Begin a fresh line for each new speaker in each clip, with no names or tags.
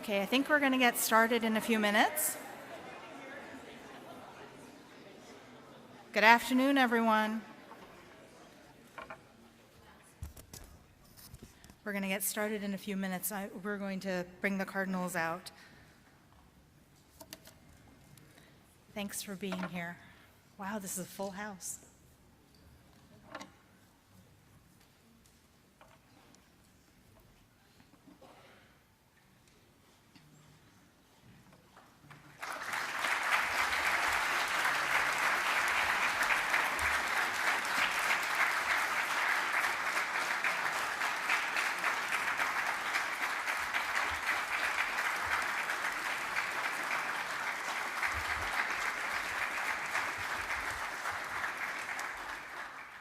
Okay, I think we're going to get started in a few minutes. Good afternoon, everyone. We're going to get started in a few minutes. We're going to bring the Cardinals out. Thanks for being here. Wow, this is a full house.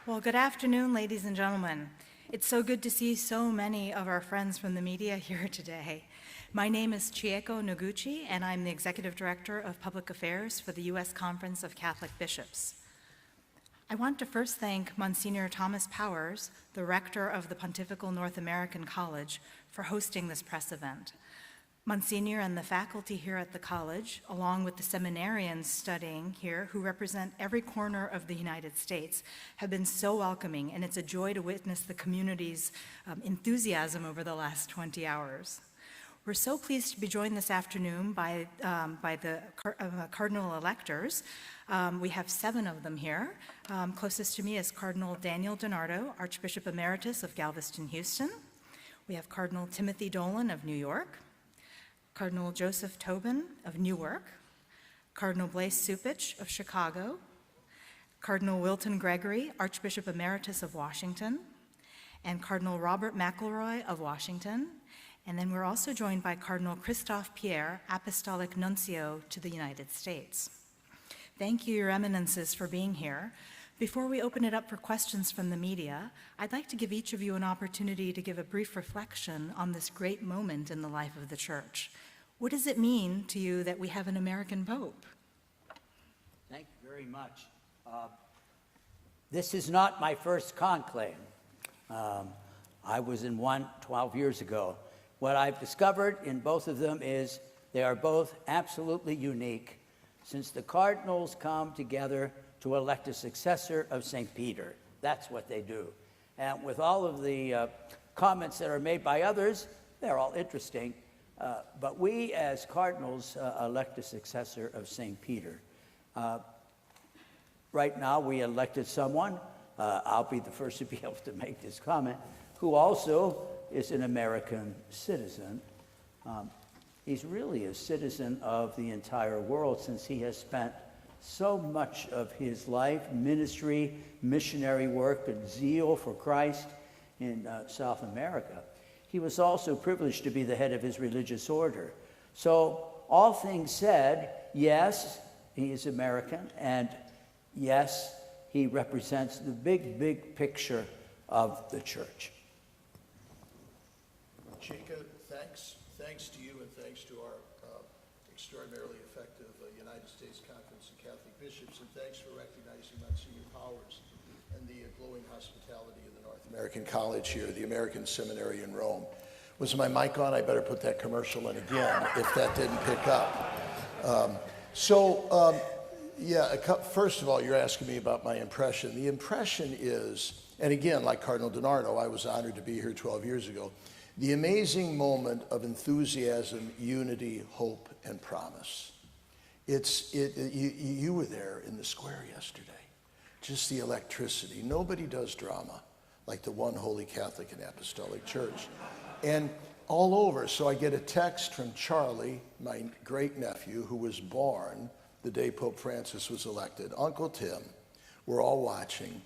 Well, good afternoon, ladies and gentlemen. It's so good to see so many of our friends from the media here today. My name is Chieko Noguchi, and I'm the Executive Director of Public Affairs for the U.S. Conference of Catholic Bishops. I want to first thank Monsignor Thomas Powers, the Rector of the Pontifical North American College, for hosting this press event. Monsignor and the faculty here at the college, along with the seminarians studying here who represent every corner of the United States, have been so welcoming, and it's a joy to witness the community's enthusiasm over the last 20 hours. We're so pleased to be joined this afternoon by the cardinal electors. We have 7 of them here. Closest to me is Cardinal Daniel DiNardo, Archbishop Emeritus of Galveston, Houston. We have Cardinal Timothy Dolan of New York, Cardinal Joseph Tobin of Newark, Cardinal Blaise Cupich of Chicago, Cardinal Wilton Gregory, Archbishop Emeritus of Washington, and Cardinal Robert McElroy of Washington. And then we're also joined by Cardinal Christophe Pierre, Apostolic Nuncio to the United States. Thank you, Your Eminences, for being here. Before we open it up for questions from the media, I'd like to give each of you an opportunity to give a brief reflection on this great moment in the life of the Church. What does it mean to you that we have an American Pope?
Thank you very much. This is not my first conclave. I was in one 12 years ago. What I've discovered in both of them is they are both absolutely unique, since the cardinals come together to elect a successor of St. Peter. That's what they do. And with all of the comments that are made by others, they're all interesting. But we as cardinals elect a successor of St. Peter. Right now we elected someone, I'll be the first to be able to make this comment, who also is an American citizen. He's really a citizen of the entire world, since he has spent so much of his life, ministry, missionary work, and zeal for Christ in South America. He was also privileged to be the head of his religious order. So all things said, yes, he is American, and yes, he represents the big, big picture of the Church.
Jacob, thanks to you, and thanks to our extraordinarily effective United States Conference of Catholic Bishops, and thanks for recognizing Monsignor Powers and the glowing hospitality of the North American College here, the American Seminary in Rome. Was my mic on? I better put that commercial in again if that didn't pick up. First of all, you're asking me about my impression. The impression is, and again, like Cardinal DiNardo, I was honored to be here 12 years ago, the amazing moment of enthusiasm, unity, hope, and promise. You were there in the square yesterday. Just the electricity. Nobody does drama like the one Holy Catholic and Apostolic Church. And all over, so I get a text from Charlie, my great nephew, who was born the day Pope Francis was elected. Uncle Tim, we're all watching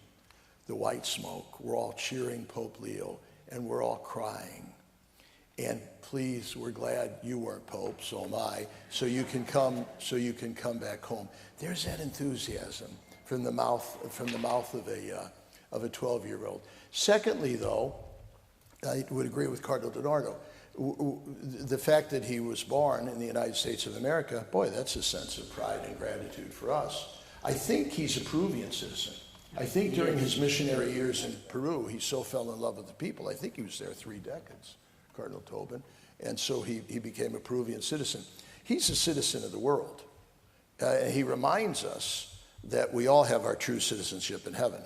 the white smoke. We're all cheering Pope Leo, and we're all crying. And please, we're glad you weren't Pope, so am I, so you can come back home. There's that enthusiasm from the mouth of a 12-year-old. Secondly, though, I would agree with Cardinal DiNardo. The fact that he was born in the United States of America, boy, that's a sense of pride and gratitude for us. I think he's a Peruvian citizen. I think during his missionary years in Peru, he so fell in love with the people. I think he was there 3 decades, Cardinal Tobin, and so he became a Peruvian citizen. He's a citizen of the world. And he reminds us that we all have our true citizenship in heaven,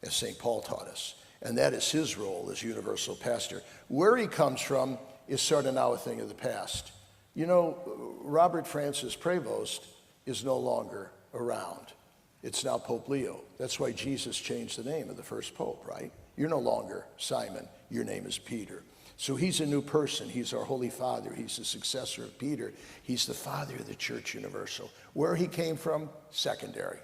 as St. Paul taught us. And that is his role as universal pastor. Where he comes from is sort of now a thing of the past. You know, Robert Francis Prevost is no longer around. It's now Pope Leo. That's why Jesus changed the name of the first pope, right? You're no longer Simon. Your name is Peter. So he's a new person. He's our Holy Father. He's the successor of Peter. He's the father of the Church Universal. Where he came from, secondary.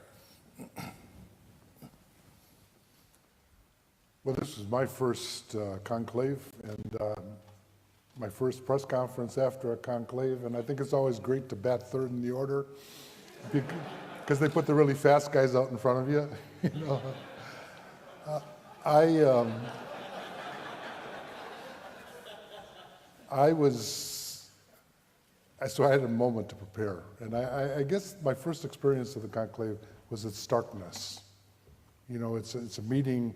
Well, this is my first conclave and my first press conference after a conclave, and I think it's always great to bat third in the order because they put the really fast guys out in front of you. You know, so I had a moment to prepare, and I guess my first experience of the conclave was its starkness. You know, it's a meeting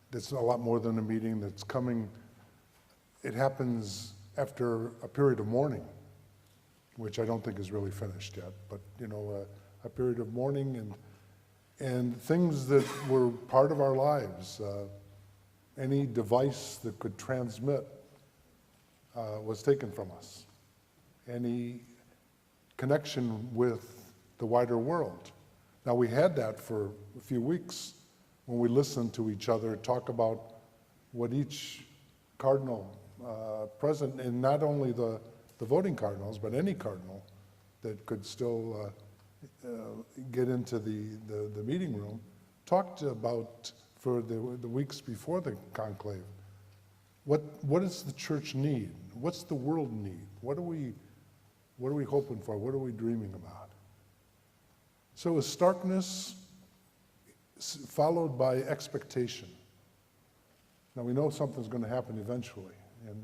that's a lot more than a meeting that's coming. It happens after a period of mourning, which I don't think is really finished yet, but you know, a period of mourning and things that were part of our lives. Any device that could transmit was taken from us. any connection with the wider world. Now, we had that for a few weeks when we listened to each other talk about what each cardinal present, and not only the voting cardinals, but any cardinal that could still get into the meeting room, talked about for the weeks before the conclave. What does the church need? What's the world need? What are we hoping for? What are we dreaming about? So is starkness followed by expectation? Now we know something's going to happen eventually, and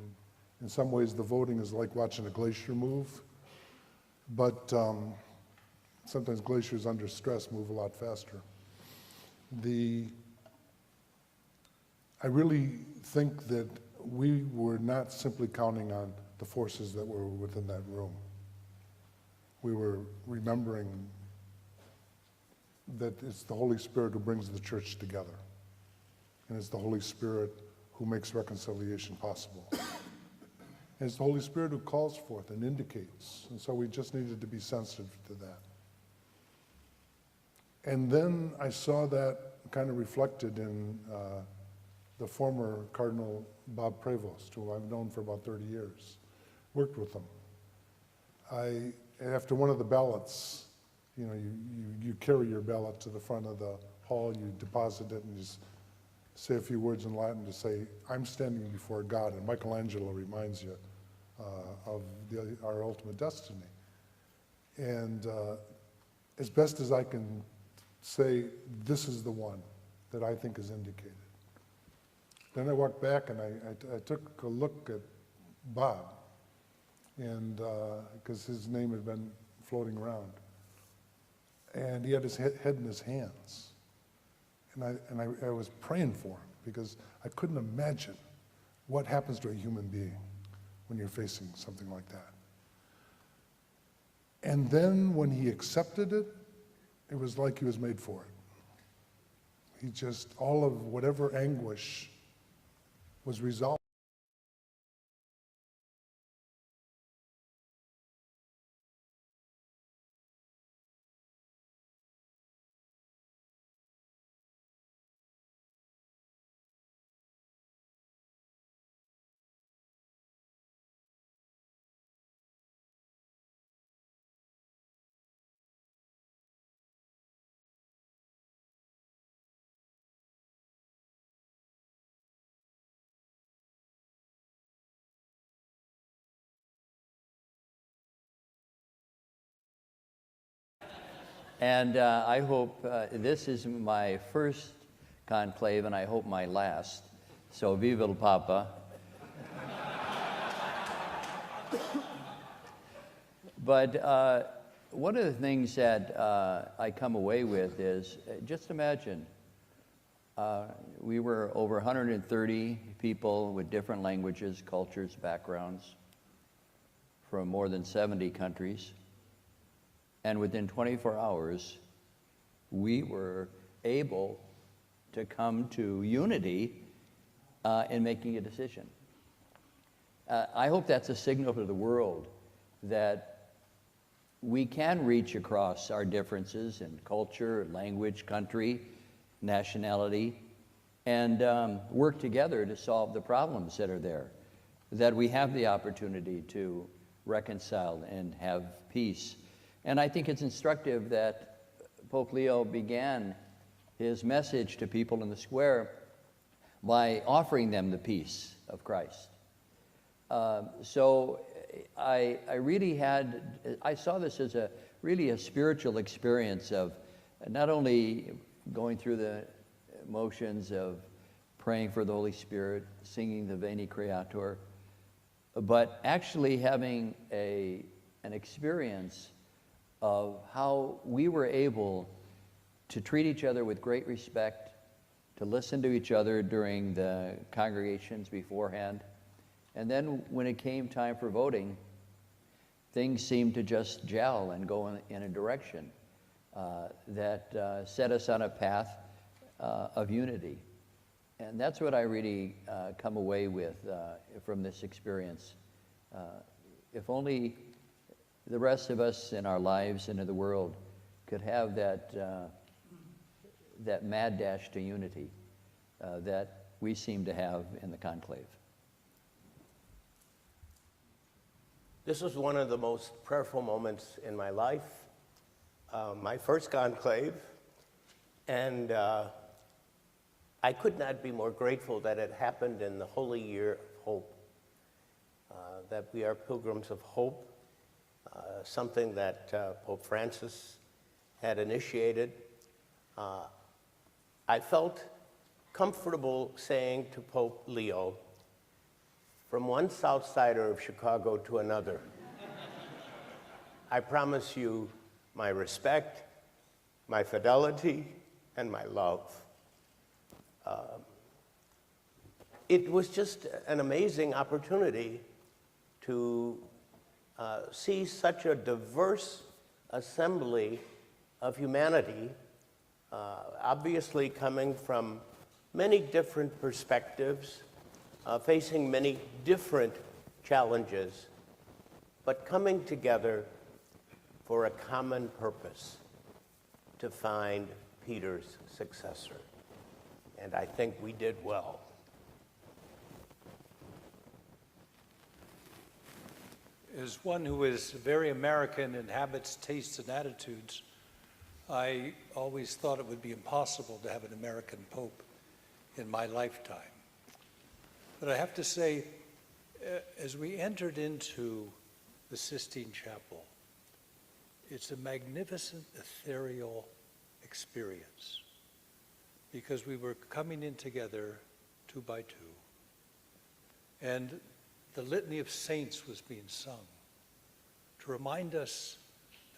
in some ways the voting is like watching a glacier move, but sometimes glaciers under stress move a lot faster. I really think that we were not simply counting on the forces that were within that room. We were remembering that it's the Holy Spirit who brings the church together. And it's the Holy Spirit who makes reconciliation possible. And it's the Holy Spirit who calls forth and indicates. And so we just needed to be sensitive to that. And then I saw that kind of reflected in the former Cardinal Bob Prevost, who I've known for about 30 years, worked with him. After one of the ballots, you carry your ballot to the front of the hall, you deposit it, and you just say a few words in Latin to say, I'm standing before God, and Michelangelo reminds you of our ultimate destiny. And as best as I can say, this is the one that I think is indicated. Then I walked back and I took a look at Bob, and because his name had been floating around. And he had his head in his hands. And I was praying for him because I couldn't imagine what happens to a human being when you're facing something like that. And then when he accepted it, it was like he was made for it. He just, all of whatever anguish was resolved.
And I hope this is my first conclave, and I hope my last. So viva el Papa. But one of the things that I come away with is, just imagine, we were over 130 people with different languages, cultures, backgrounds, from more than 70 countries. And within 24 hours, we were able to come to unity in making a decision. I hope that's a signal to the world that we can reach across our differences in culture, language, country, nationality, and work together to solve the problems that are there, that we have the opportunity to reconcile and have peace. And I think it's instructive that Pope Leo began his message to people in the square by offering them the peace of Christ. So I saw this as really a spiritual experience of not only going through the motions of praying for the Holy Spirit, singing the Veni Creator, but actually having an experience of how we were able to treat each other with great respect, to listen to each other during the congregations beforehand. And then when it came time for voting, things seemed to just gel and go in a direction that set us on a path of unity. And that's what I really come away with from this experience. If only
the rest of us in our lives and in the world could have that, that mad dash to unity that we seem to have in the conclave.
This was one of the most prayerful moments in my life, my first conclave, and I could not be more grateful that it happened in the holy year of hope, that we are pilgrims of hope, something that Pope Francis had initiated. I felt comfortable saying to Pope Leo, from one South Sider of Chicago to another, I promise you my respect, my fidelity, and my love. It was just an amazing opportunity to see such a diverse assembly of humanity, obviously coming from many different perspectives, facing many different challenges, but coming together for a common purpose, to find Peter's successor. And I think we did well.
As one who is very American in habits, tastes, and attitudes, I always thought it would be impossible to have an American pope in my lifetime. But I have to say, as we entered into the Sistine Chapel, it's a magnificent ethereal experience, because we were coming in together 2 by 2, and the litany of saints was being sung to remind us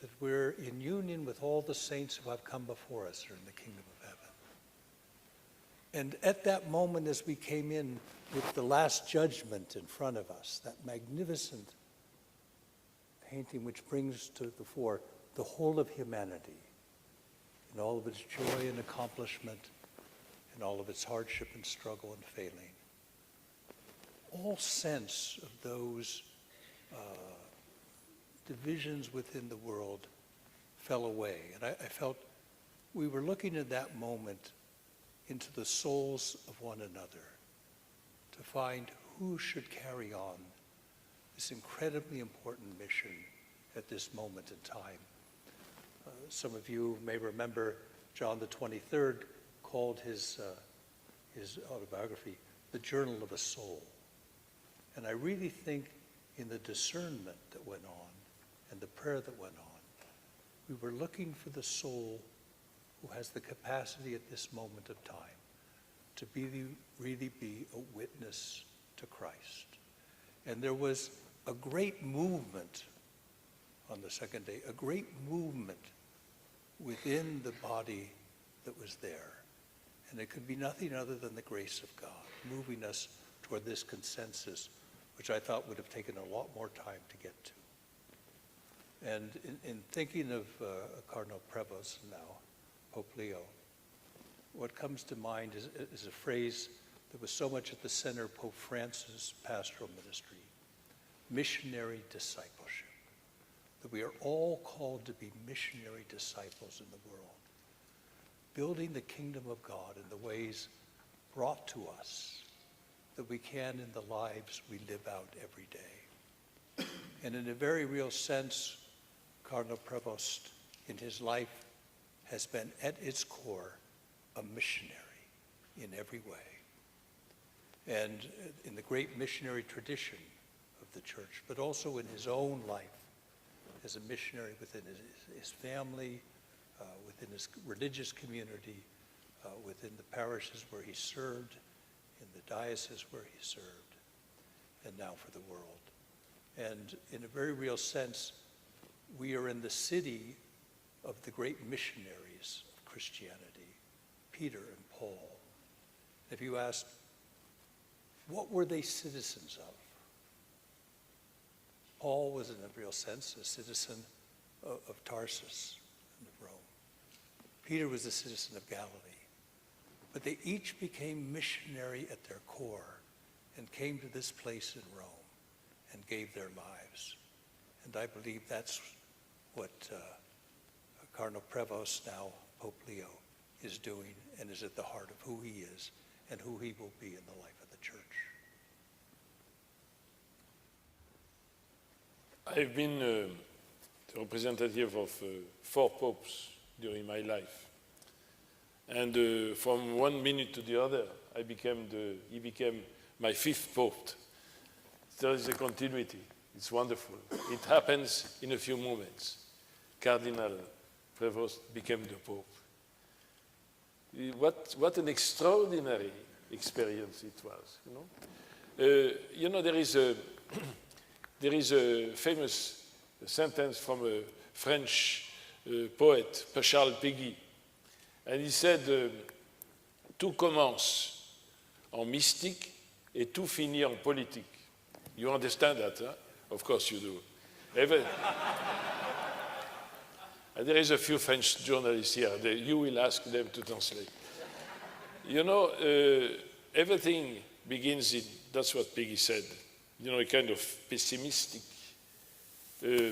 that we're in union with all the saints who have come before us are in the kingdom of heaven. And at that moment, as we came in with the Last Judgment in front of us, that magnificent painting which brings to the fore the whole of humanity in all of its joy and accomplishment, in all of its hardship and struggle and failing. All sense of those divisions within the world fell away. And I felt we were looking at that moment into the souls of one another to find who should carry on this incredibly important mission at this moment in time. Some of you may remember John the 23rd called his autobiography The Journal of a Soul. And I really think in the discernment that went on and the prayer that went on, we were looking for the soul who has the capacity at this moment of time to really be a witness to Christ. And there was a great movement on the second day, a great movement within the body that was there. And it could be nothing other than the grace of God moving us toward this consensus, which I thought would have taken a lot more time to get to. And in thinking of Cardinal Prevost now, Pope Leo, what comes to mind is a phrase that was so much at the center of Pope Francis' pastoral ministry: missionary discipleship. That we are all called to be missionary disciples in the world, building the kingdom of God in the ways brought to us that we can in the lives we live out every day. And in a very real sense, Cardinal Prevost in his life has been at its core a missionary in every way. And in the great missionary tradition of the church, but also in his own life as a missionary within his family, within his religious community, within the parishes where he served, in the diocese where he served, and now for the world. And in a very real sense, we are in the city of the great missionaries of Christianity, Peter and Paul. If you ask, what were they citizens of? Paul was, in a real sense, a citizen of Tarsus and of Rome. Peter was a citizen of Galilee. But they each became missionary at their core and came to this place in Rome and gave their lives. And I believe that's what Cardinal Prevost, now Pope Leo, is doing and is at the heart of who he is and who he will be in the life of the church.
I've been the representative of 4 popes during my life. And from one minute to the other, he became my 5th pope. There is a continuity. It's wonderful. It happens in a few moments. Cardinal Prevost became the Pope. What an extraordinary experience it was, you know. There is a famous sentence from a French poet, Charles Péguy, and he said, tout commence en mystique et tout finit en politique. You understand that, huh? Of course you do. And there is a few French journalists here. You will ask them to translate. You know, everything begins in, that's what Peggy said, you know, a kind of pessimistic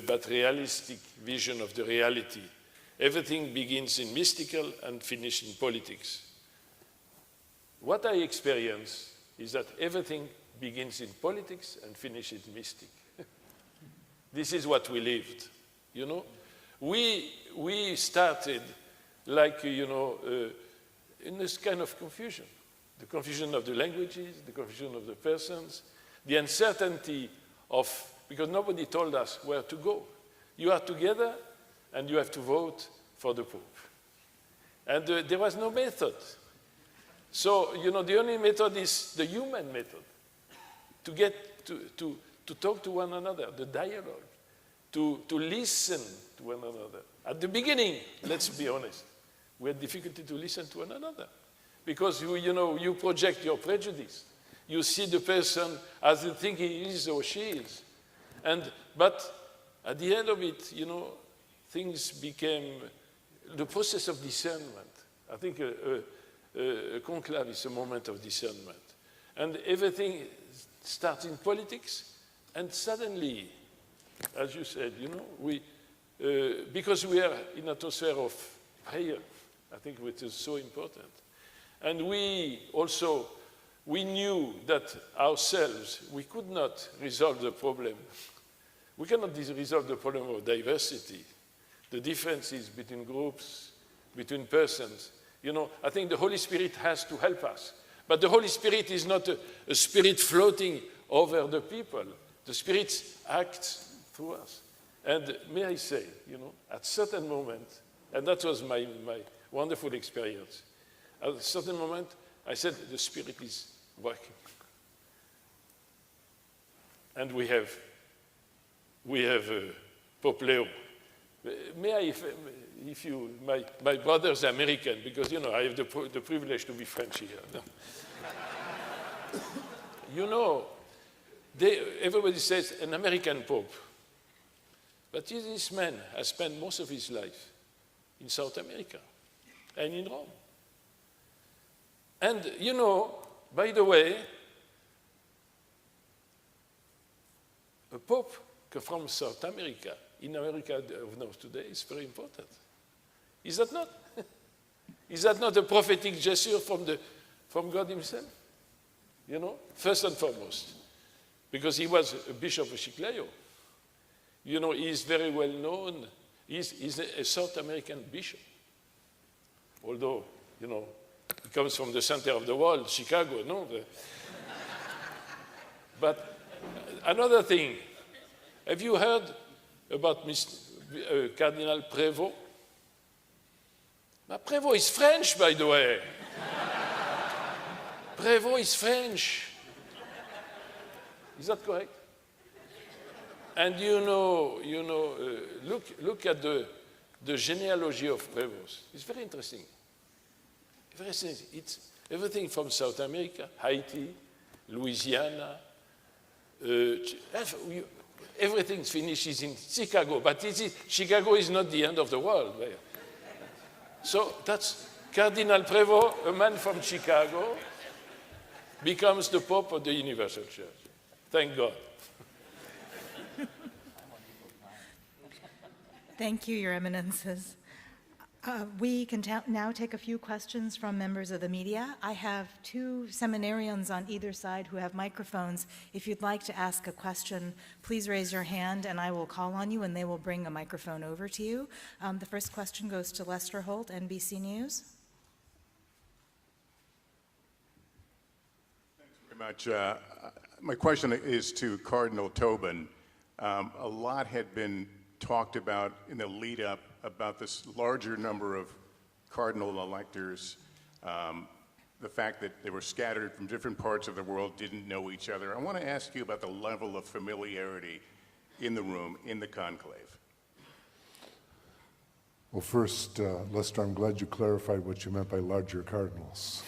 but realistic vision of the reality. Everything begins in mystical and finishes in politics. What I experience is that everything begins in politics and finishes in mystic. This is what we lived, you know. We started like, you know, in this kind of confusion. The confusion of the languages, the confusion of the persons, the uncertainty of, because nobody told us where to go. You are together and you have to vote for the Pope. And there was no method. So, you know, the only method is the human method. To get to talk to one another, the dialogue, to listen to one another. At the beginning, let's be honest, we had difficulty to listen to one another because you project your prejudice. You see the person as you think he is or she is. But at the end of it, you know, things became the process of discernment. I think a conclave is a moment of discernment. And everything starts in politics, and suddenly, as you said, you know, because we are in an atmosphere of prayer, I think which is so important. And we knew that ourselves, we could not resolve the problem. We cannot resolve the problem of diversity, the differences between groups, between persons. You know, I think the Holy Spirit has to help us. But the Holy Spirit is not a spirit floating over the people. The Spirit acts through us. And may I say, you know, at certain moment, and that was my wonderful experience, at a certain moment, I said, the Spirit is working. And we have Pope Leo. May I, if you, my brother's American, because, you know, I have the privilege to be French here. No. You know, everybody says an American Pope. But this man has spent most of his life in South America and in Rome. And, you know, by the way, a Pope from South America, in America of North today, is very important. Is that not? Is that not a prophetic gesture from God himself? You know, first and foremost, because he was a bishop of Chiclayo. You know, he is very well known. He's a South American bishop. Although, you know, he comes from the center of the world, Chicago, no? But another thing, have you heard about Cardinal Prévost? Prévost is French, by the way. Prévost is French. Is that correct? And you know, look at the genealogy of Prévost. It's very interesting. It's everything from South America, Haiti, Louisiana. Everything finishes in Chicago, but Chicago is not the end of the world. So that's Cardinal Prévost, a man from Chicago, becomes the Pope of the Universal Church. Thank God.
Thank you, Your Eminences. We can now take a few questions from members of the media. I have two seminarians on either side who have microphones. If you'd like to ask a question, please raise your hand and I will call on you and they will bring a microphone over to you. The first question goes to Lester Holt, NBC News.
Very much. My question is to Cardinal Tobin. A lot had been talked about in the lead up about this larger number of cardinal electors, the fact that they were scattered from different parts of the world, didn't know each other. I want to ask you about the level of familiarity in the room, in the conclave.
Well, first, Lester, I'm glad you clarified what you meant by larger cardinals.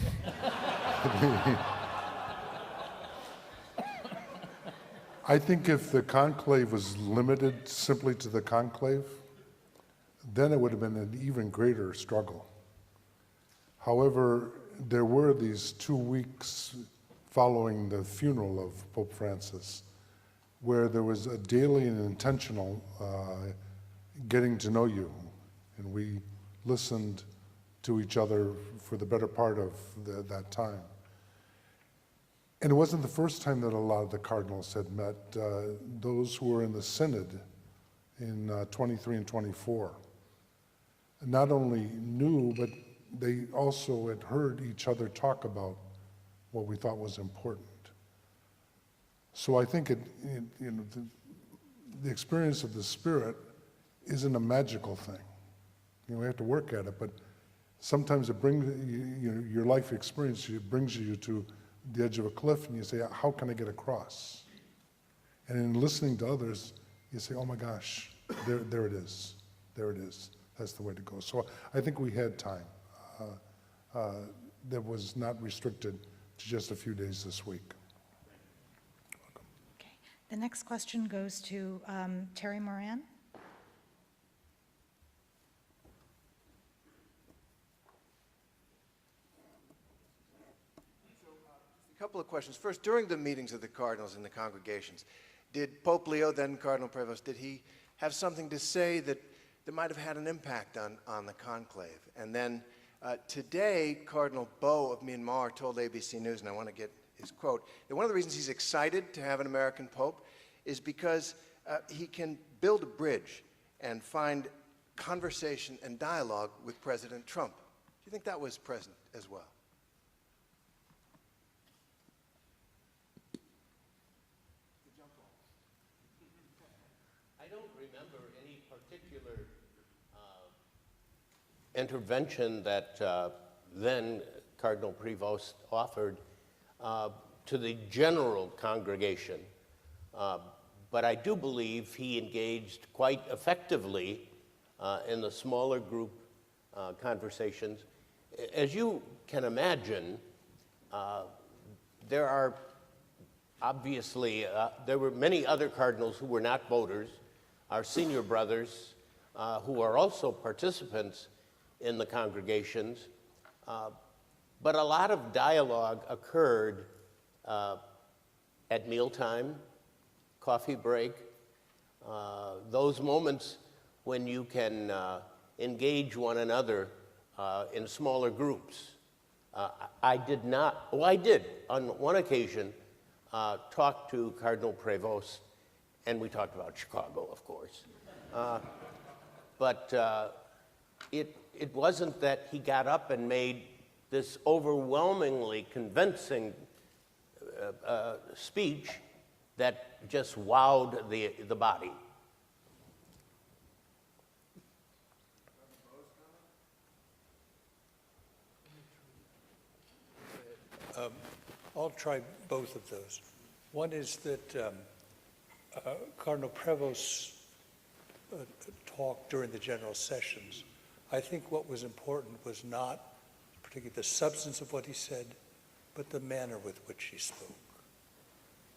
I think if the conclave was limited simply to the conclave, then it would have been an even greater struggle. However, there were these 2 weeks following the funeral of Pope Francis, where there was a daily and intentional getting to know you, and we listened to each other for the better part of that time. And it wasn't the first time that a lot of the cardinals had met. Those who were in the synod in 23 and 24 not only knew, but they also had heard each other talk about what we thought was important. So I think the experience of the Spirit isn't a magical thing. We have to work at it, but sometimes it brings your life experience. It brings you to the edge of a cliff, and you say, "How can I get across?" And in listening to others, you say, "Oh my gosh, there it is. There it is. That's the way to go." So I think we had time that was not restricted to just a few days this week.
Okay. The next question goes to Terry Moran.
A couple of questions. First, during the meetings of the cardinals and the congregations, did Pope Leo, then Cardinal Prevost, did he have something to say that might have had an impact on the conclave? And then today, Cardinal Bo of Myanmar told ABC News, and I want to get his quote, that one of the reasons he's excited to have an American Pope is because he can build a bridge and find conversation and dialogue with President Trump. Do you think that was present as well?
I don't remember any particular intervention that then Cardinal Prevost offered to the general congregation, but I do believe he engaged quite effectively in the smaller group conversations. As you can imagine, there are obviously, there were many other cardinals who were not voters, our senior brothers, who are also participants in the congregations, but a lot of dialogue occurred at mealtime, coffee break, those moments when you can engage one another in smaller groups. I did not, well, I did on one occasion talk to Cardinal Prevost, and we talked about Chicago, of course. But it wasn't that he got up and made this overwhelmingly convincing speech that just wowed the body.
I'll try both of those. One is that Cardinal Prevost's talk during the general sessions, I think what was important was not particularly the substance of what he said, but the manner with which he spoke.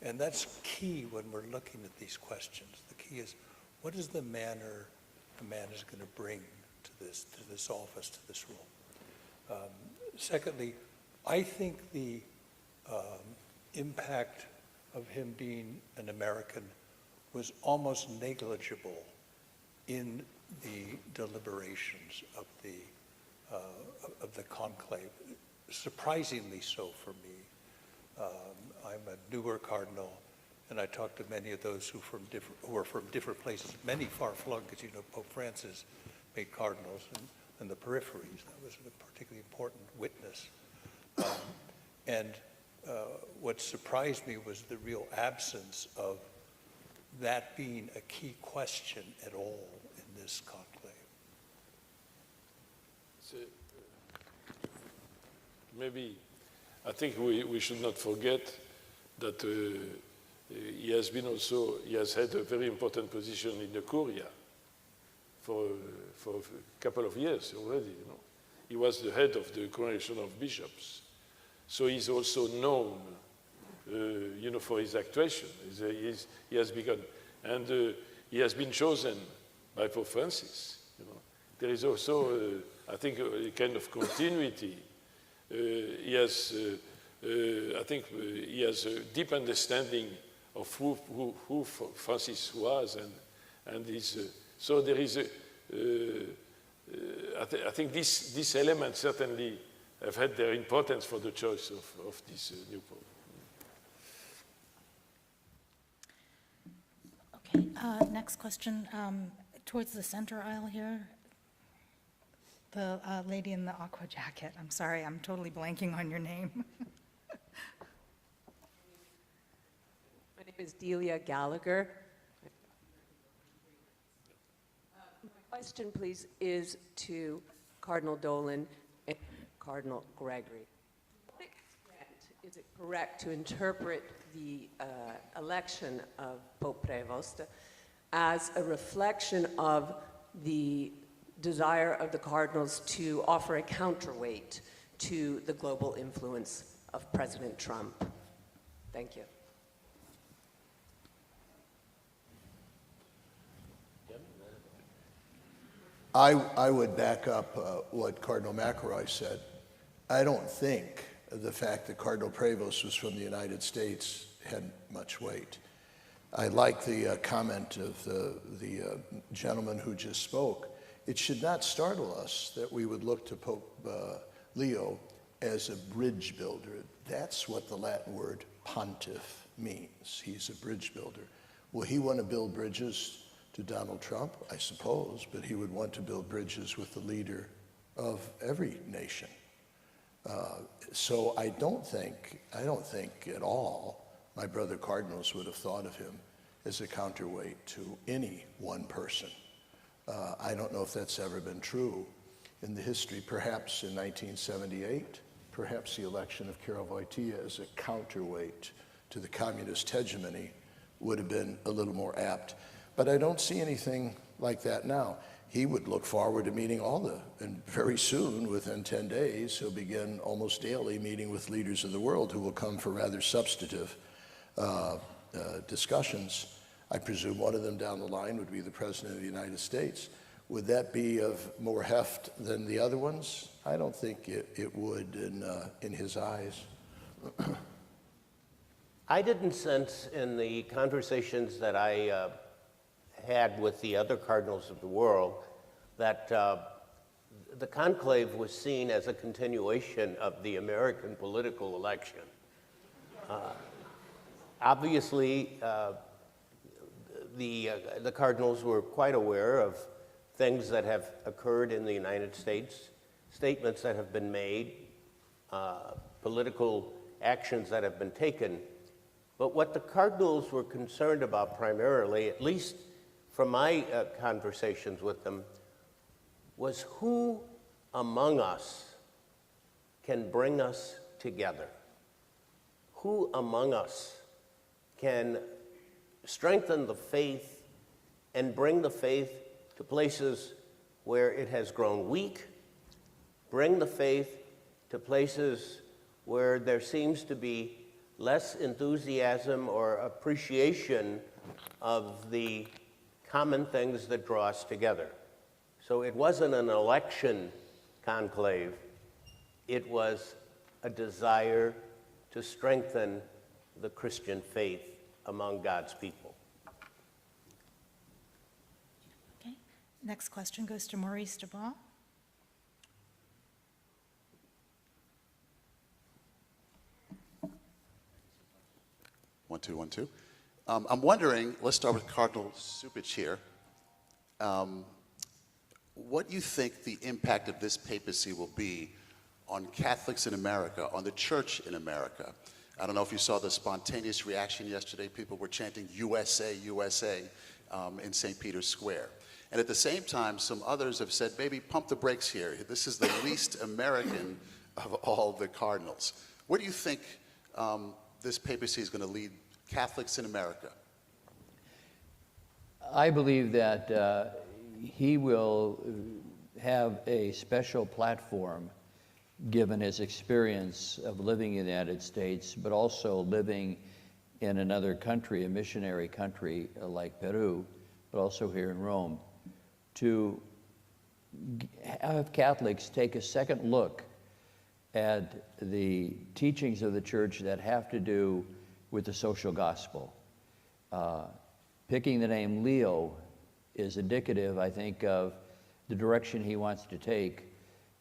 And that's key when we're looking at these questions. The key is, what is the manner a man is going to bring to this office, to this role? Secondly, I think the impact of him being an American was almost negligible in the deliberations of the conclave, surprisingly so for me. I'm a newer cardinal, and I talked to many of those who are from different places, many far-flung, because you know Pope Francis made cardinals in the peripheries. That was a particularly important witness. What surprised me was the real absence of that being a key question at all in this conclave.
So, maybe, I think we should not forget that he has had a very important position in the Curia for a couple of years already, you know. He was the head of the Congregation of Bishops. So he's also known, for his actuation. He has begun, and he has been chosen by Pope Francis. You know, there is also, I think, a kind of continuity. I think he has a deep understanding of who Francis was, and so there is I think these elements certainly have had their importance for the choice of this new pope.
Okay, next question, towards the center aisle here. The lady in the aqua jacket. I'm sorry, I'm totally blanking on your name.
My name is Delia Gallagher. My question, please, is to Cardinal Dolan and Cardinal Gregory. To what extent is it correct to interpret the election of Pope Prevost as a reflection of the desire of the cardinals to offer a counterweight to the global influence of President Trump? Thank you.
I would back up what Cardinal McElroy said. I don't think the fact that Cardinal Prevost was from the United States had much weight. I like the comment of the gentleman who just spoke. It should not startle us that we would look to Pope Leo as a bridge builder. That's what the Latin word pontiff means. He's a bridge builder. Will he want to build bridges to Donald Trump? I suppose, but he would want to build bridges with the leader of every nation. So I don't think at all my brother cardinals would have thought of him as a counterweight to any one person. I don't know if that's ever been true in the history. Perhaps in 1978, perhaps the election of Carol Wojtyła as a counterweight to the communist hegemony would have been a little more apt. But I don't see anything like that now. He would look forward to meeting and very soon, within 10 days, he'll begin almost daily meeting with leaders of the world who will come for rather substantive discussions. I presume one of them down the line would be the President of the United States. Would that be of more heft than the other ones? I don't think it would in his eyes.
I didn't sense in the conversations that I had with the other cardinals of the world that the conclave was seen as a continuation of the American political election. Obviously, the cardinals were quite aware of things that have occurred in the United States, statements that have been made, political actions that have been taken. But what the cardinals were concerned about primarily, at least from my conversations with them, was who among us can bring us together? Who among us can strengthen the faith and bring the faith to places where it has grown weak, bring the faith to places where there seems to be less enthusiasm or appreciation of the common things that draw us together. So it wasn't an election conclave, it was a desire to strengthen the Christian faith among God's people.
Okay, Next question goes to Maurice DeBlanc.
One, two, one, two. I'm wondering, let's start with Cardinal Cupich here. What do you think the impact of this papacy will be on Catholics in America, on the church in America? I don't know if you saw the spontaneous reaction yesterday. People were chanting USA, USA in St. Peter's Square. And at the same time, some others have said, baby, pump the brakes here. This is the least American of all the cardinals. Where do you think this papacy is going to lead Catholics in America?
I believe that he will have a special platform given his experience of living in the United States, but also living in another country, a missionary country like Peru, but also here in Rome, to have Catholics take a second look at the teachings of the church that have to do with the social gospel. Picking the name Leo is indicative, I think, of the direction he wants to take.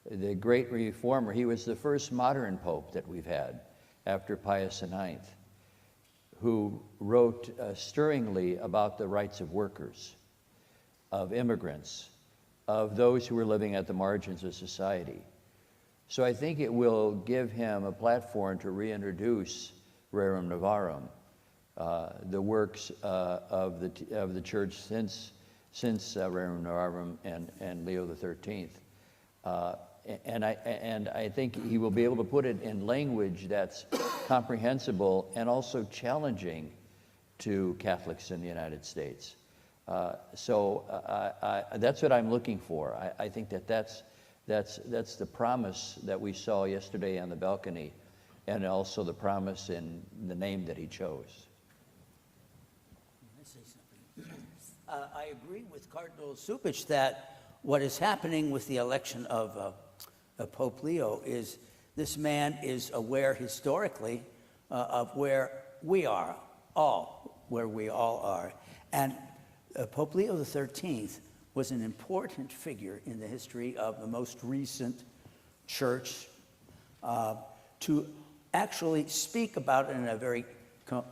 The great reformer, he was the first modern pope that we've had after Pius IX, who wrote stirringly about the rights of workers, of immigrants, of those who were living at the margins of society. So I think it will give him a platform to reintroduce Rerum Novarum, the works of the church since Rerum Novarum and Leo XIII. And I think he will be able to put it in language that's comprehensible and also challenging to Catholics in the United States. So that's what I'm looking for. I think that's the promise that we saw yesterday on the balcony, and also the promise in the name that he chose.
Can I say something? I agree with Cardinal Cupich that what is happening with the election of Pope Leo is this man is aware historically of where we are, where we all are. And Pope Leo XIII was an important figure in the history of the most recent church to actually speak about it in a very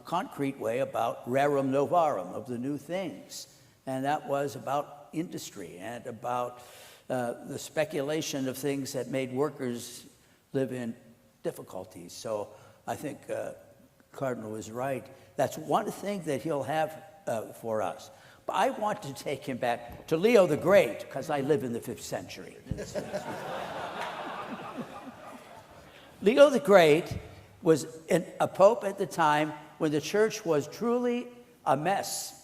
concrete way about Rerum Novarum, of the new things. And that was about industry and about the speculation of things that made workers live in difficulties. So I think Cardinal is right. That's one thing that he'll have for us. But I want to take him back to Leo the Great, because I live in the 5th century. Leo the Great was a pope at the time when the church was truly a mess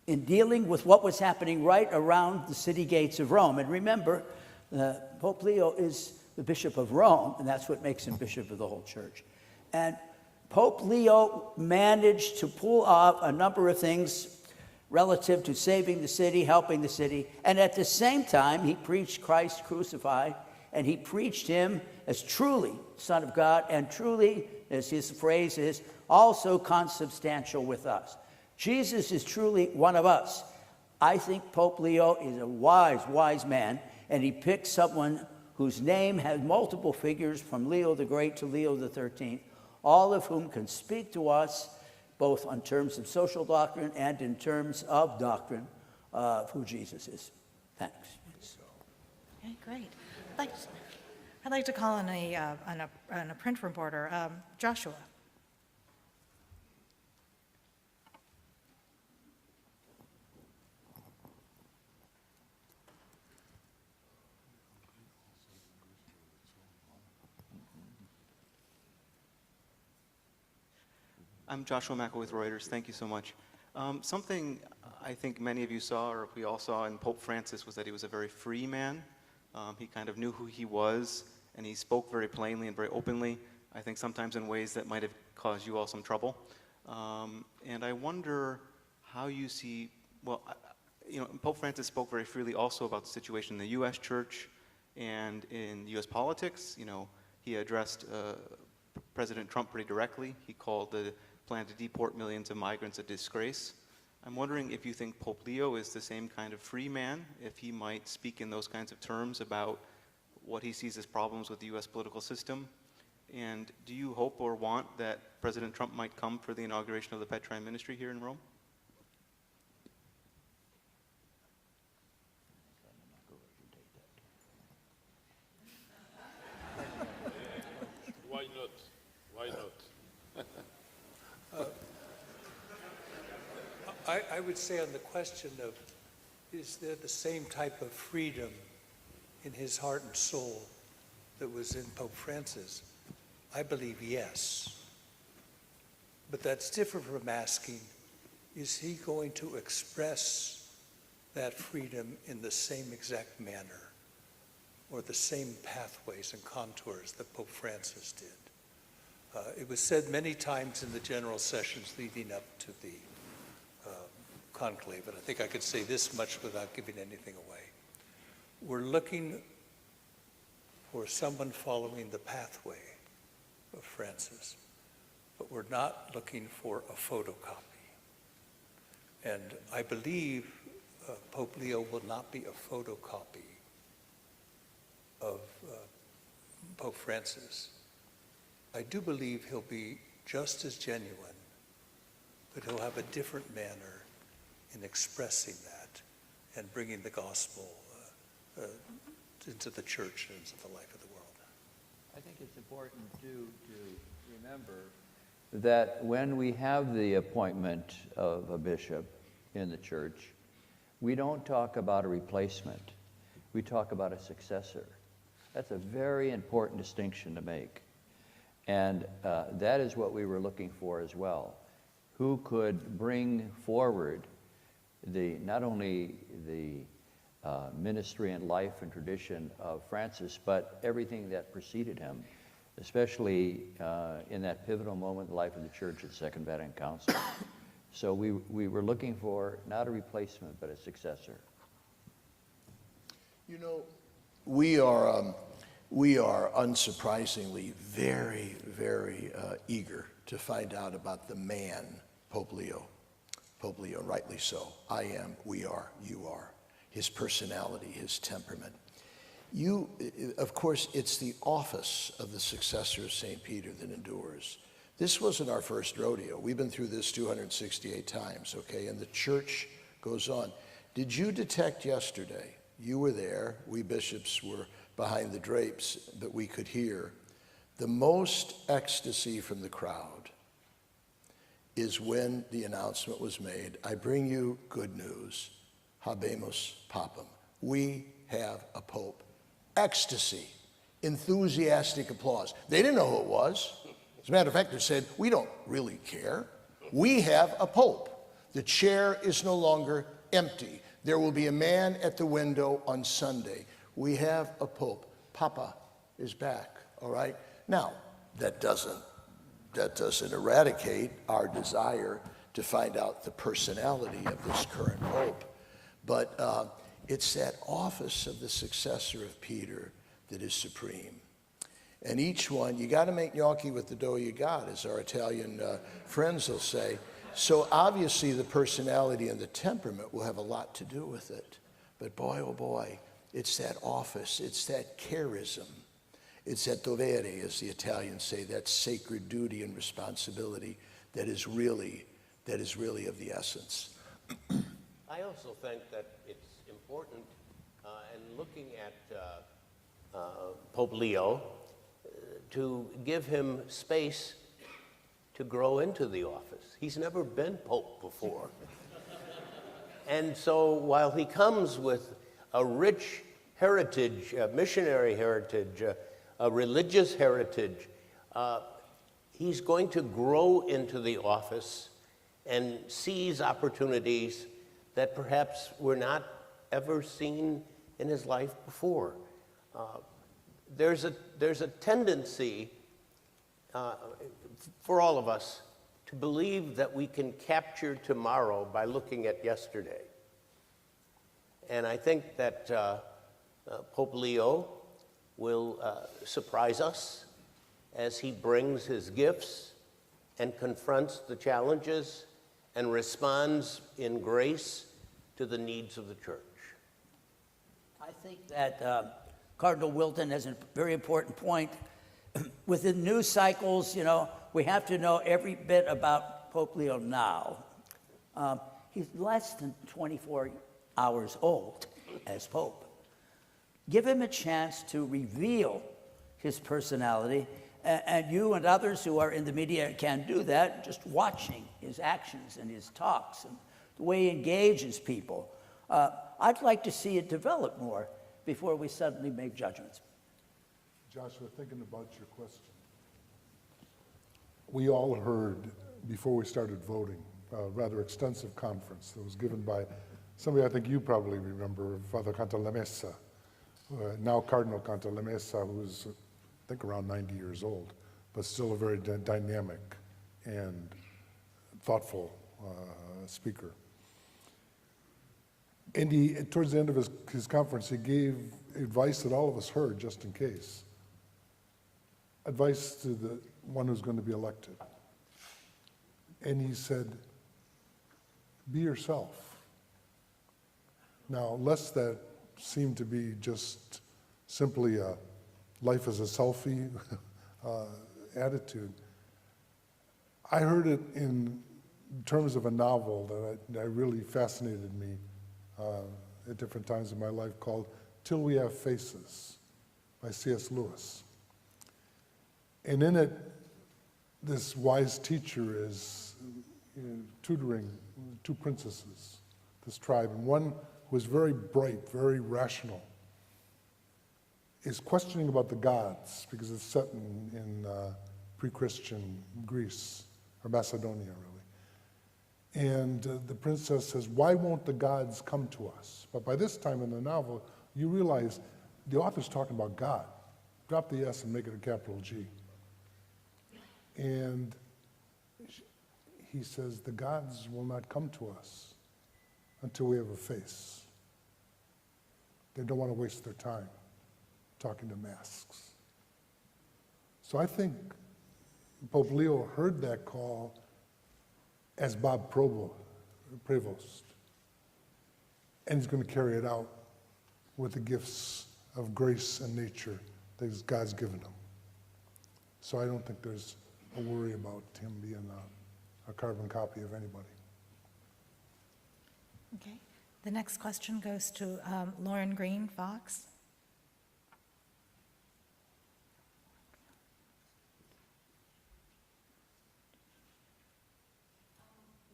in dealing with what was happening right around the city gates of Rome. And remember, Pope Leo is the Bishop of Rome, and that's what makes him Bishop of the whole church. And Pope Leo managed to pull off a number of things relative to saving the city, helping the city, and at the same time, he preached Christ crucified, and he preached him as truly Son of God, and truly, as his phrase is, also consubstantial with us. Jesus is truly one of us. I think Pope Leo is a wise man, and he picked someone whose name has multiple figures from Leo the Great to Leo XIII, all of whom can speak to us both in terms of social doctrine and in terms of doctrine of who Jesus is. Thanks.
Okay, great. I'd like to call on a print reporter, Joshua.
I'm Joshua Mackel with Reuters. Thank you so much. Something I think many of you saw, or we all saw in Pope Francis, was that he was a very free man. He kind of knew who he was, and he spoke very plainly and very openly, I think sometimes in ways that might have caused you all some trouble. And I wonder how you see, well, Pope Francis spoke very freely also about the situation in the U.S. church and in U.S. politics. He addressed President Trump pretty directly. He called the plan to deport millions of migrants a disgrace. I'm wondering if you think Pope Leo is the same kind of free man, if he might speak in those kinds of terms about what he sees as problems with the U.S. political system. And do you hope or want that President Trump might come for the inauguration of the Petrine Ministry here in Rome?
Why not? Why not?
I would say on the question of, is there the same type of freedom in his heart and soul that was in Pope Francis? I believe yes. But that's different from asking, is he going to express that freedom in the same exact manner or the same pathways and contours that Pope Francis did? It was said many times in the general sessions leading up to the conclave, and I think I could say this much without giving anything away. We're looking for someone following the pathway of Francis, but we're not looking for a photocopy. And I believe Pope Leo will not be a photocopy of Pope Francis. I do believe he'll be just as genuine, but he'll have a different manner in expressing that and bringing the gospel into the church and into the life of the world.
I think it's important to remember that when we have the appointment of a bishop in the church, we don't talk about a replacement. We talk about a successor. That's a very important distinction to make. And that is what we were looking for as well. Who could bring forward not only the ministry and life and tradition of Francis, but everything that preceded him, especially in that pivotal moment in the life of the church at the Second Vatican Council. So we were looking for not a replacement, but a successor.
You know, we are unsurprisingly very, very eager to find out about the man, Pope Leo. Pope Leo, rightly so. I am, we are, you are. His personality, his temperament. Of course, it's the office of the successor of St. Peter that endures. This wasn't our first rodeo. We've been through this 268 times, okay? And the church goes on. Did you detect yesterday? You were there. We bishops were behind the drapes, but we could hear the most ecstasy from the crowd is when the announcement was made, I bring you good news, habemus papam. We have a pope. Ecstasy, enthusiastic applause. They didn't know who it was. As a matter of fact, they said, we don't really care. We have a pope. The chair is no longer empty. There will be a man at the window on Sunday. We have a pope. Papa is back, all right? Now, that doesn't eradicate our desire to find out the personality of this current pope. But it's that office of the successor of Peter that is supreme. And each one, you got to make gnocchi with the dough you got, as our Italian friends will say. So obviously the personality and the temperament will have a lot to do with it. But boy, oh boy, it's that office, it's that charism. It's that dovere, as the Italians say, that sacred duty and responsibility that is really of the essence.
I also think that it's important in looking at Pope Leo to give him space to grow into the office. He's never been Pope before. And so while he comes with a rich heritage, a missionary heritage, a religious heritage, he's going to grow into the office and seize opportunities that perhaps were not ever seen in his life before. There's a tendency for all of us to believe that we can capture tomorrow by looking at yesterday. And I think that Pope Leo will surprise us as he brings his gifts and confronts the challenges and responds in grace to the needs of the church.
I think that Cardinal Wilton has a very important point. Within news cycles, we have to know every bit about Pope Leo now. He's less than 24 hours old as Pope. Give him a chance to reveal his personality, and you and others who are in the media can do that just watching his actions and his talks and the way he engages people. I'd like to see it develop more before we suddenly make judgments.
Joshua, thinking about your question, we all heard before we started voting a rather extensive conference that was given by somebody I think you probably remember, Father Cantalamessa, now Cardinal Cantalamessa, who is, I think, around 90 years old, but still a very dynamic and thoughtful speaker. And towards the end of his conference, he gave advice that all of us heard, just in case. Advice to the one who's going to be elected. And he said, be yourself. Now, lest that seem to be just simply a life as a selfie attitude, I heard it in terms of a novel that really fascinated me at different times in my life, called Till We Have Faces by C.S. Lewis. And in it, this wise teacher is tutoring two princesses, this tribe, and one who is very bright, very rational, is questioning about the gods, because it's set in pre-Christian Greece, or Macedonia, really. And the princess says, why won't the gods come to us? But by this time in the novel, you realize the author's talking about God. Drop the S and make it a capital G. And he says, the gods will not come to us until we have a face. They don't want to waste their time talking to masks. So I think Pope Leo heard that call as Bob Prevost, and he's going to carry it out with the gifts of grace and nature that God's given him. So I don't think there's a worry about him being a carbon copy of anybody.
Okay. The next question goes to Lauren Green, Fox.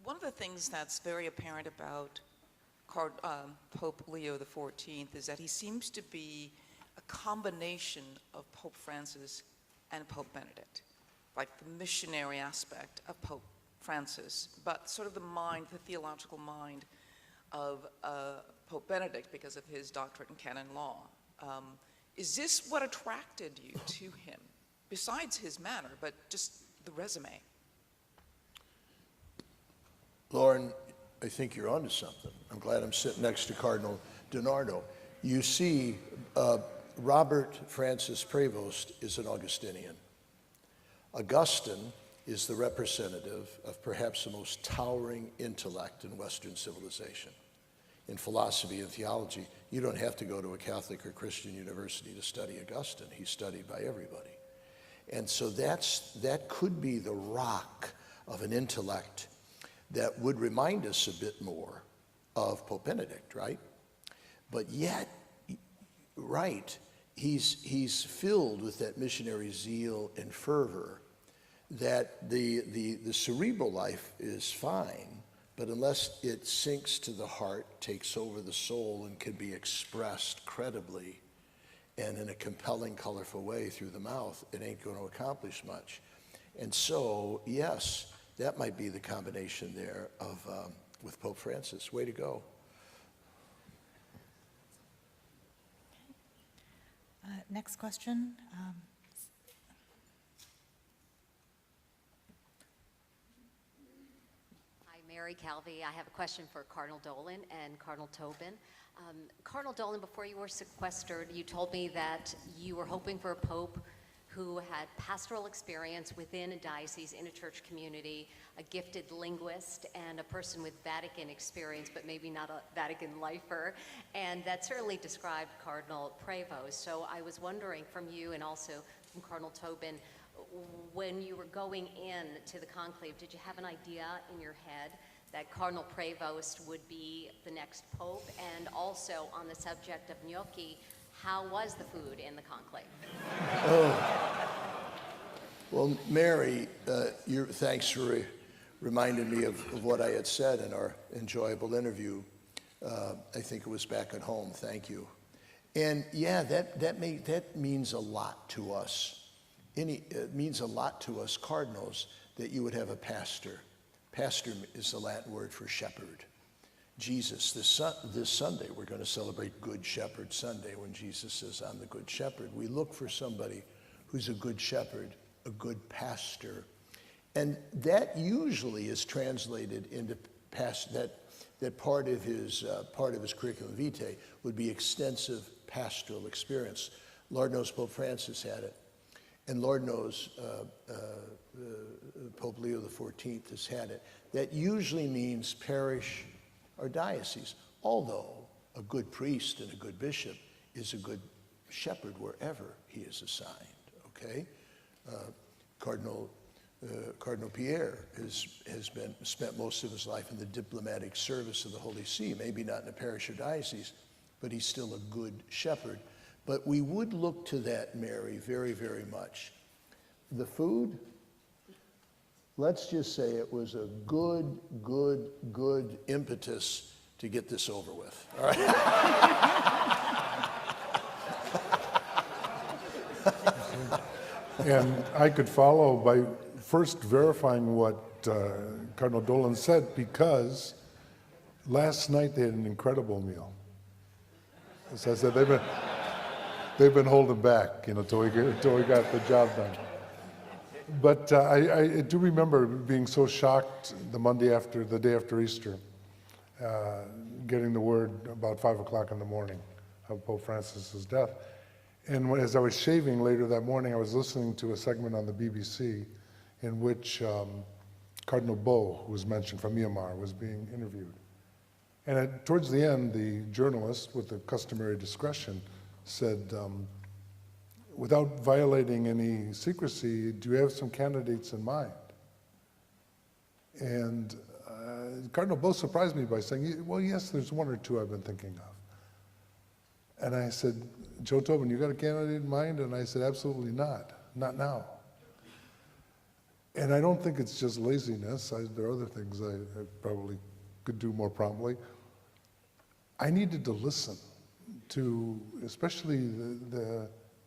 One of the things that's very apparent about Pope Leo XIV is that he seems to be a combination of Pope Francis and Pope Benedict, like the missionary aspect of Pope Francis, but sort of the mind, the theological mind of Pope Benedict because of his doctorate in canon law. Is this what attracted you to him, besides his manner, but just the resume?
Lauren, I think you're onto something. I'm glad I'm sitting next to Cardinal DiNardo. You see, Robert Francis Prevost is an Augustinian. Augustine is the representative of perhaps the most towering intellect in Western civilization. In philosophy and theology, you don't have to go to a Catholic or Christian university to study Augustine. He's studied by everybody. And so that could be the rock of an intellect that would remind us a bit more of Pope Benedict, right? But yet, right, he's filled with that missionary zeal and fervor that the cerebral life is fine, but unless it sinks to the heart, takes over the soul, and can be expressed credibly and in a compelling, colorful way through the mouth, it ain't going to accomplish much. And so, yes, that might be the combination there of with Pope Francis. Way to go.
Next question.
Hi, Mary Calvi. I have a question for Cardinal Dolan and Cardinal Tobin. Cardinal Dolan, before you were sequestered, you told me that you were hoping for a pope who had pastoral experience within a diocese, in a church community, a gifted linguist, and a person with Vatican experience, but maybe not a Vatican lifer. And that certainly described Cardinal Prevost. So I was wondering from you and also from Cardinal Tobin, when you were going in to the conclave, did you have an idea in your head that Cardinal Prevost would be the next pope? And also on the subject of gnocchi, how was the food in the conclave?
Well, Mary, thanks for reminding me of what I had said in our enjoyable interview. I think it was back at home. Thank you. And yeah, that means a lot to us. It means a lot to us cardinals that you would have a pastor. Pastor is the Latin word for shepherd. Jesus, this Sunday, we're going to celebrate Good Shepherd Sunday when Jesus says, I'm the Good Shepherd. We look for somebody who's a good shepherd, a good pastor. And that usually is translated into that part of his curriculum vitae would be extensive pastoral experience. Lord knows Pope Francis had it. And Lord knows Pope Leo XIV has had it. That usually means parish or diocese, although a good priest and a good bishop is a good shepherd wherever he is assigned, okay? Cardinal Pierre has spent most of his life in the diplomatic service of the Holy See, maybe not in a parish or diocese, but he's still a good shepherd. But we would look to that, Mary, very, very much. The food, let's just say it was a good impetus to get this over with. All right?
And I could follow by first verifying what Cardinal Dolan said, because last night they had an incredible meal. As I said, they've been holding back, till we got the job done. But I do remember being so shocked the day after Easter, getting the word about 5 o'clock in the morning of Pope Francis's death. And as I was shaving later that morning, I was listening to a segment on the BBC in which Cardinal Bo, who was mentioned from Myanmar, was being interviewed. And towards the end, the journalist, with the customary discretion, said, without violating any secrecy, do you have some candidates in mind? And Cardinal Bo surprised me by saying, well, yes, there's one or two I've been thinking of. And I said, Joe Tobin, you got a candidate in mind? And I said, absolutely not now. And I don't think it's just laziness. There are other things I probably could do more promptly. I needed to listen to, especially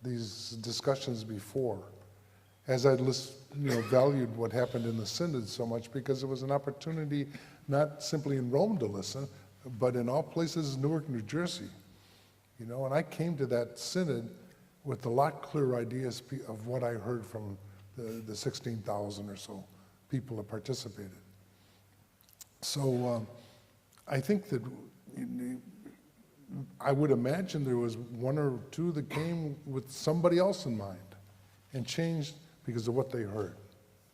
these discussions before, as I valued what happened in the Synod so much, because it was an opportunity not simply in Rome to listen, but in all places, Newark, New Jersey. And I came to that Synod with a lot clearer ideas of what I heard from the 16,000 or so people that participated. So I think that I would imagine there was one or two that came with somebody else in mind and changed because of what they heard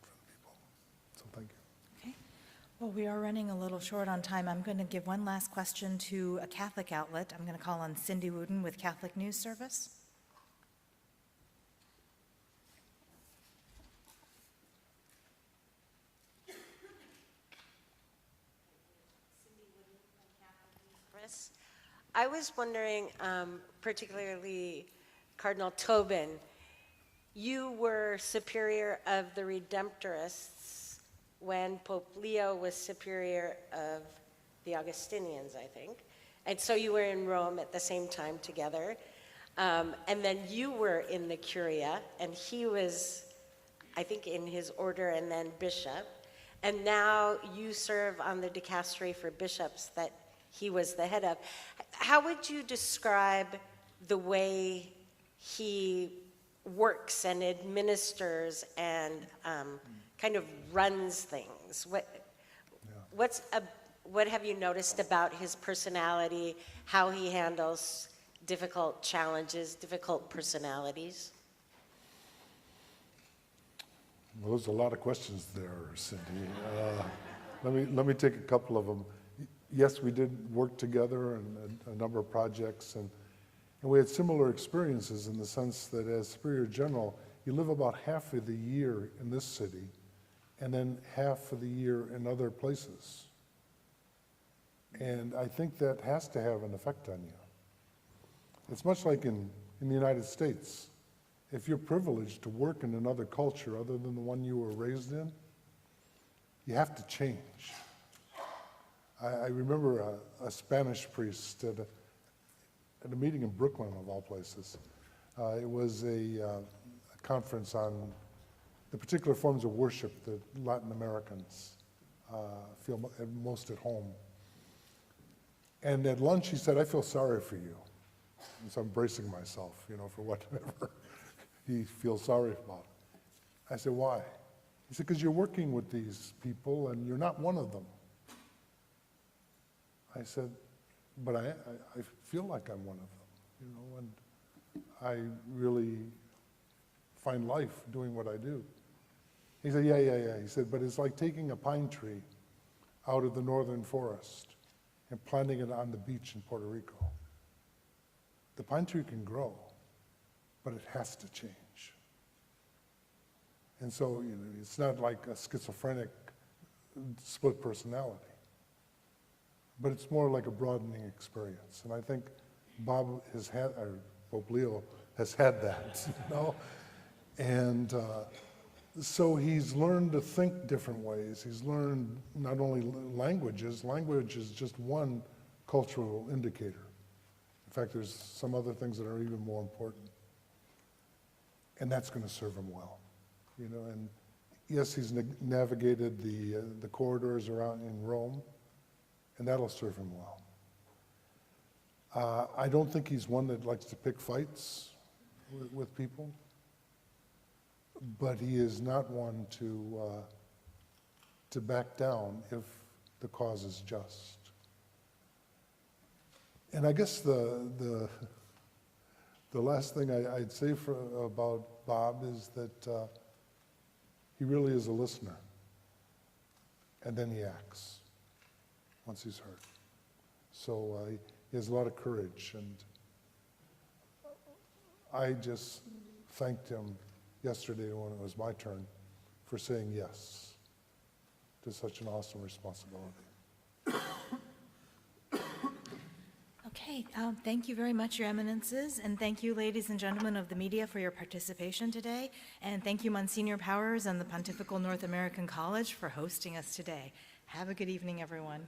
from people. So thank you.
Okay. Well, we are running a little short on time. I'm going to give one last question to a Catholic outlet. I'm going to call on Cindy Wooden with Catholic News Service.
I was wondering, particularly Cardinal Tobin, you were superior of the Redemptorists when Pope Leo was superior of the Augustinians, I think. And so you were in Rome at the same time together. And then you were in the Curia, and he was, I think, in his order and then bishop. And now you serve on the dicastery for bishops that he was the head of. How would you describe the way he works and administers and kind of runs things? What have you noticed about his personality, how he handles difficult challenges, difficult personalities?
Well, there's a lot of questions there, Cindy. Let me take a couple of them. Yes, we did work together on a number of projects, and we had similar experiences in the sense that as Superior General, you live about half of the year in this city, and then half of the year in other places. And I think that has to have an effect on you. It's much like in the United States. If you're privileged to work in another culture other than the one you were raised in, you have to change. I remember a Spanish priest at a meeting in Brooklyn, of all places. It was a conference on the particular forms of worship that Latin Americans feel most at home. And at lunch, he said, "I feel sorry for you." And so I'm bracing myself, for whatever he feels sorry about. I said, "Why?" He said, "Because you're working with these people and you're not one of them." I said, "But I feel like I'm one of them, and I really find life doing what I do." He said, yeah. He said, "But it's like taking a pine tree out of the northern forest and planting it on the beach in Puerto Rico. The pine tree can grow, but it has to change." And so, it's not like a schizophrenic split personality, but it's more like a broadening experience. And I think Bob has had, or Pope Leo has had that, And so he's learned to think different ways. He's learned not only languages. Language is just one cultural indicator. In fact, there's some other things that are even more important. And that's going to serve him well. And yes, he's navigated the corridors around in Rome, and that'll serve him well. I don't think he's one that likes to pick fights with people, but he is not one to back down if the cause is just. And I guess the last thing I'd say about Bob is that he really is a listener, and then he acts once he's heard. So he has a lot of courage, and I just thanked him yesterday when it was my turn for saying yes to such an awesome responsibility.
Okay, thank you very much, Your Eminences, and thank you, ladies and gentlemen of the media, for your participation today, and thank you, Monsignor Powers and the Pontifical North American College, for hosting us today. Have a good evening, everyone.